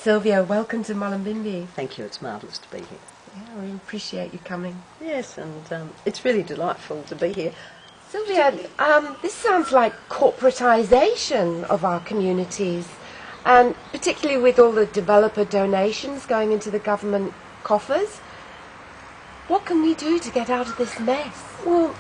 Sylvia, welcome to Mullumbimby. Thank you, it's marvellous to be here. Yeah, we appreciate you coming. Yes, and it's really delightful to be here. Sylvia, this sounds like corporatisation of our communities, and particularly with all the developer donations going into the government coffers. What can we do to get out of this mess? Well,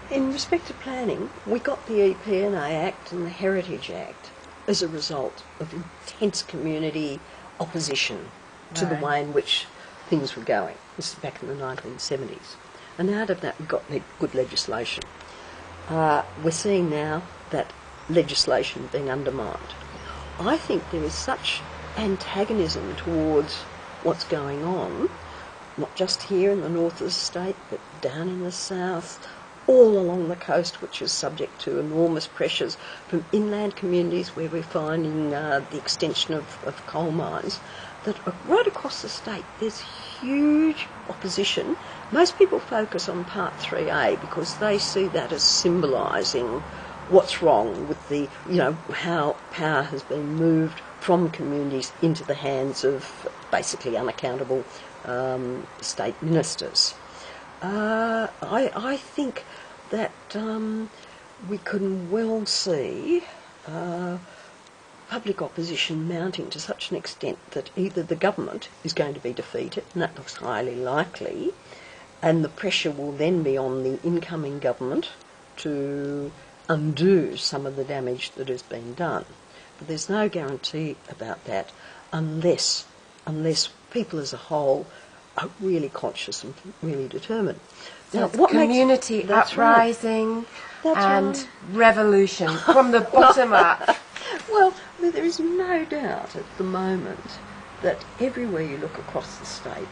in respect to planning, we got the EPNA Act and the Heritage Act as a result of intense community opposition to the way in which things were going. This is back in the 1970s. And out of that we got good legislation. We're seeing now that legislation being undermined. I think there is such antagonism towards what's going on, not just here in the north of the state, but down in the south, all along the coast, which is subject to enormous pressures from inland communities where we're finding the extension of coal mines, that right across the state there's huge opposition. Most people focus on Part 3A because they see that as symbolising what's wrong with the, how power has been moved from communities into the hands of basically unaccountable state ministers. I think that we can well see public opposition mounting to such an extent that either the government is going to be defeated, and that looks highly likely, and the pressure will then be on the incoming government to undo some of the damage that has been done. But there's no guarantee about that unless people as a whole are really conscious and really determined. Now, community uprising and revolution from the bottom up. Well, there is no doubt at the moment that everywhere you look across the state,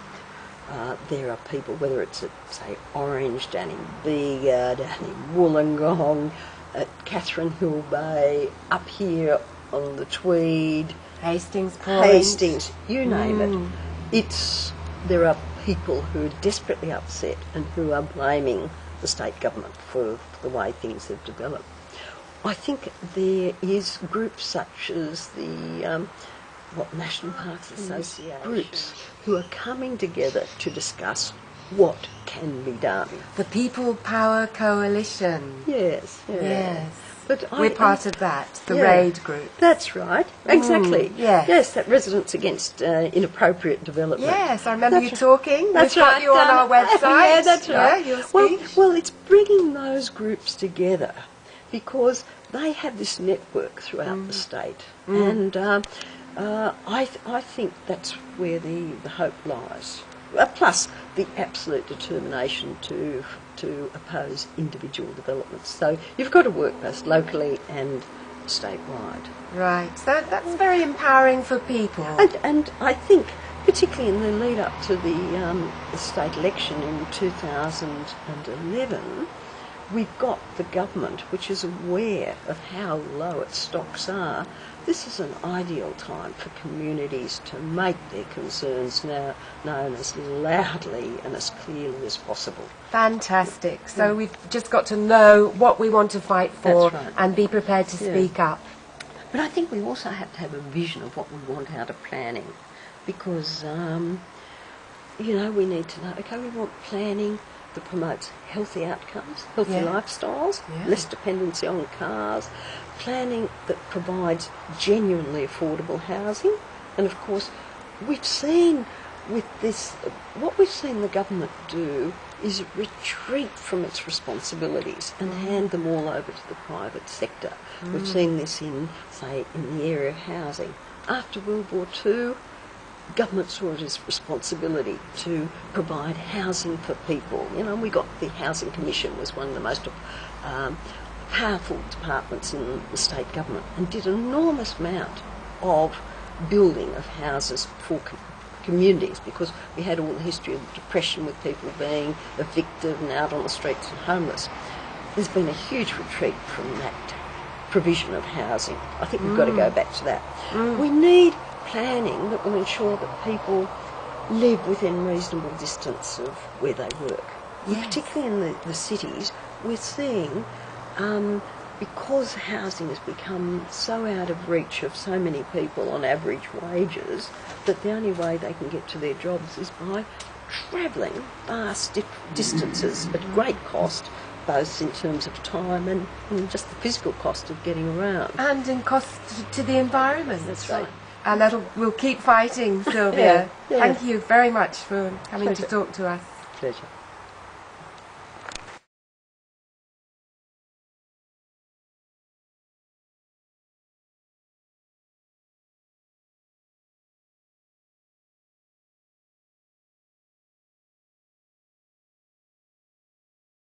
there are people, whether it's at, say, Orange, down in Bega, down in Wollongong, at Catherine Hill Bay, up here on the Tweed, Hastings Point, Hastings, you name it. There are people who are desperately upset and who are blaming the state government for the way things have developed. I think there is groups such as the National Parks Association groups who are coming together to discuss what can be done. The People Power Coalition. Yes. But we're part of that, the RAID group. That's right, exactly. Yes, that Residents Against Inappropriate Development. Yes, I remember you talking. That's We've got right. you on our website. Yeah, that's right. Your speech. Well, it's bringing those groups together because they have this network throughout the state, and I think that's where the hope lies. Plus the absolute determination to oppose individual developments. So you've got to work both locally and statewide. Right. So that's very empowering for people. And I think, particularly in the lead up to the state election in 2011, we've got the government which is aware of how low its stocks are. This is an ideal time for communities to make their concerns now known as loudly and as clearly as possible. Fantastic. So we've just got to know what we want to fight for and be prepared to speak up. But I think we also have to have a vision of what we want out of planning because, we need to know, okay, we want planning that promotes healthy outcomes, healthy lifestyles, less dependency on cars, planning that provides genuinely affordable housing. And of course, we've seen with this, what we've seen the government do is retreat from its responsibilities and hand them all over to the private sector. We've seen this in the area of housing. After World War II, government saw it as responsibility to provide housing for people. We got the Housing Commission was one of the most powerful departments in the state government and did an enormous amount of building of houses for communities because we had all the history of depression with people being evicted and out on the streets and homeless. There's been a huge retreat from that provision of housing. I think we've got to go back to that. We need planning that will ensure that people live within reasonable distance of where they work. Particularly in the cities, we're seeing because housing has become so out of reach of so many people on average wages, that the only way they can get to their jobs is by travelling vast distances at great cost, both in terms of time and just the physical cost of getting around. And in cost to the environment. That's right. And we'll keep fighting, Sylvia. Yeah. Thank you very much for coming Pleasure. to talk to us. Pleasure.